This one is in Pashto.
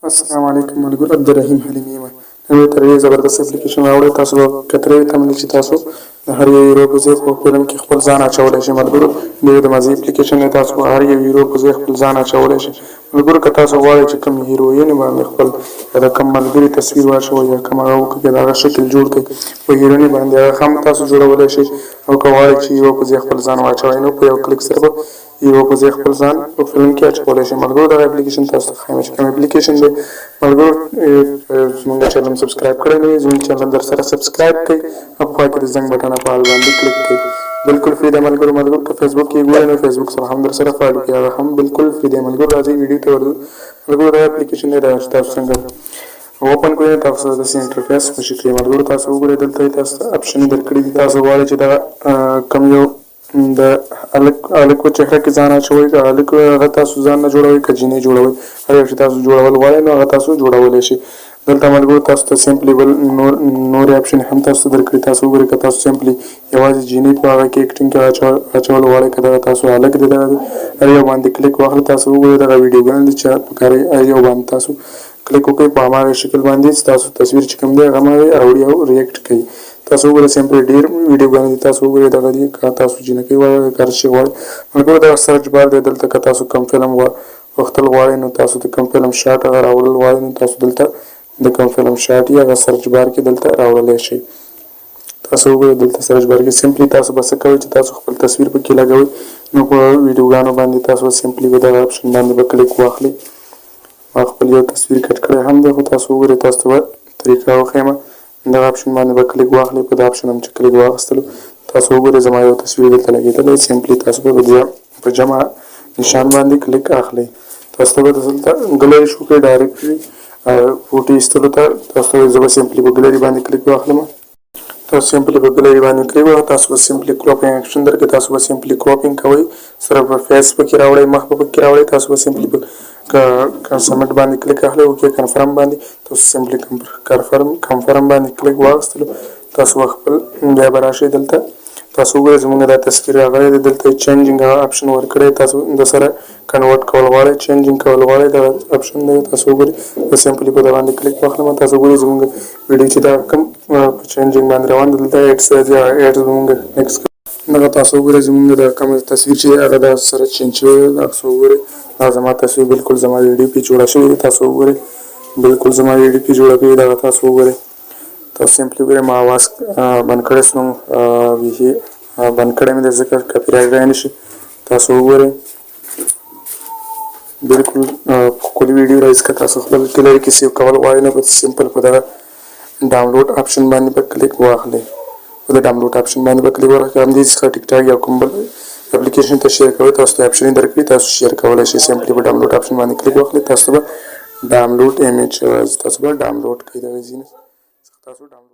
السلام علیکم ملګرو عبدالرحیم حلیمي یم نوې تر زبردست اپلیکیشن راوړی تاسو به کترې تملی چې تاسو د هر یو هیرو په ځای په فلم کې خپل ځان اچولی شئ ملګرو ډېر د مزې اپلیکیشن دی تاسو هر یو هیرو په ځای خپل ځان اچولی شئ ملګرو که تاسو غواړئ چې کوم هیروین باندې خپل د کوم ملګري تصویر واچوئ یا کوم هغه وکړئ د هغه شکل جوړ کړئ په هیرونې باندې هغه هم تاسو جوړولی شئ او که غواړئ چې هیرو په ځای خپل ځان واچوئ نو په یو کلیک سره به هیرو په ځای خپل ځان په فلم کې اچولی شئ ملګرو دغه اپلیکیشن تاسو ته ښایم چې کوم اپلیکیشن دی ملګرو زموږ چینل سبسکرایب کړی نه وي زموږ چینل در سره سبسکرایب کړئ او په خوا کې د زنګ بټن په حال باندې کلیک کړئ بالکل فری دی ملګرو که فیسبوک کې ګورئ نو فیسبوک سره هم در سره فالو کړئ هغه هم بالکل فری دی ملګرو راځئ ویډیو ته ورځو ملګرو دا اپلیکیشن دی دا چې تاسو څنګه اوپن کړئ تاسو سره داسې انټرفیس خوشي کړئ ملګرو تاسو وګورئ دلته تاسو ته اپشن درکړي دي تاسو غواړئ چې دغه کوم یو د هلک په چهره کې ځان اچوئ که هلک هغه تاسو ځان نه جوړوئ که جینۍ جوړوئ هر یو چې تاسو جوړول غواړئ نو هغه تاسو جوړولی شئ دلته ملګرو تاسو ته سیمپلی بل نورې اپشن هم تاسو ته درکړي تاسو وګورئ که تاسو سیمپلی یوازې جینۍ په هغه کې اکټینګ کې اچول غواړئ که دغه تاسو هلک دی دغه هر یو باندې کلیک واخلئ تاسو وګورئ دغه ویډیوګانې دي چې په کار هر یو باندې تاسو کلیک وکړئ په هماغه شکل باندې چې تاسو تصویر چې کوم دی هغه باندې راوړي او ریاکټ کوي تاسو وګورئ سیمپلی ډېر ویډیوګانې دي تاسو وګورئ دغه دي که تاسو جینکۍ غواړئ که هر شی غواړئ ملګرو دغه سرچ بار دی دلته که تاسو کوم فلم غوښتل غواړئ نو تاسو د کوم فلم شاټ هغه راوړل غواړئ نو تاسو دلته د کوم فلم شاټ یې هغه سرچ بار کې دلته راوړلی شئ تاسو وګورئ دلته سرچ بار کې سیمپلی تاسو به څه کوئ چې تاسو خپل تصویر پکې لګوئ نو په ویډیوګانو باندې تاسو سیمپلی به دغه اپشن باندې به کلیک واخلئ ما خپل یو تصویر کټ کړی هم دی خو تاسو وګورئ تاسو ته به طریقه وښیم دغه اپشن باندې به کلیک واخلئ په دا اپشن هم چې کلیک واخیستلو تاسو وګورئ زما یو تصویر دلته لګېدلی سیمپلی تاسو به په جمع نشان باندې کلیک اخلئ تاسو ته به دلته ګلري شو کوي ډایرکټلي فوټو ایستلو ته تاسو ته زه به سیمپلی په ګلري باندې کلیک واخلم تاسو سیمپلی په ګلري باندې کلیک واخلئ تاسو به سیمپلی کراپینګ اکشن درکړي تاسو به سیمپلی کراپینګ کوئ سره به فیس پکې راوړئ مخ به پکې راوړئ تاسو به سیمپلی په سبمټ باندې کلیک اخلئ اوکې کنفرم باندې تاسو سیمپلی کنفرم باندې کلیک واخیستلو تاسو به خپل بیا به راشئ دلته تاسو وګورئ زموږ دا تصویر راغلی دی دلته چینجینګ اپشن ورکړی تاسو د سره کنورټ کول غواړئ چینجینګ کول غواړئ دا اپشن دی تاسو وګورئ زه سیمپلی په دې باندې کلیک واخلم تاسو وګورئ زموږ ویډیو چې دا کوم په چینجینګ باندې روان دی دلته ایډس راځي ایډس زموږ نیکسټ دغه تاسو وګورئ زموږ د کوم تصویر چې هغه د سره چینج شوی دی تاسو وګورئ دا زما تصویر بالکل زما ویډیو کې جوړه شوې ده تاسو وګورئ بالکل زما ویډیو کې جوړه کړې ده تاسو وګورئ تاسو سیمپلی وګورئ ما आवाज بند کړی نو بیخي بند کړی مې دی ځکه کاپي رایټ رانه شي تاسو وګورئ بالکل ښکلې ویډیو راځي که تاسو خپل ګیلري کې سیو کول غواړئ نو په سمپل په دغه ډاونلوډ اپشن باندې به کلیک واخلئ په د ډاونلوډ اپشن باندې به کلیک واخلئ همدې څخه ټیک ټاک یا کوم بل اپلیکیشن ته شیر کوئ تاسو ته اپشن یې درکړي تاسو شیر کولی شئ سیمپلی په ډاونلوډ اپشن باندې کلیک واخلئ تاسو به ډاونلوډ ایمیج تاسو به ډاونلوډ کړئ دغه ځینې تاسو ډاونلوډ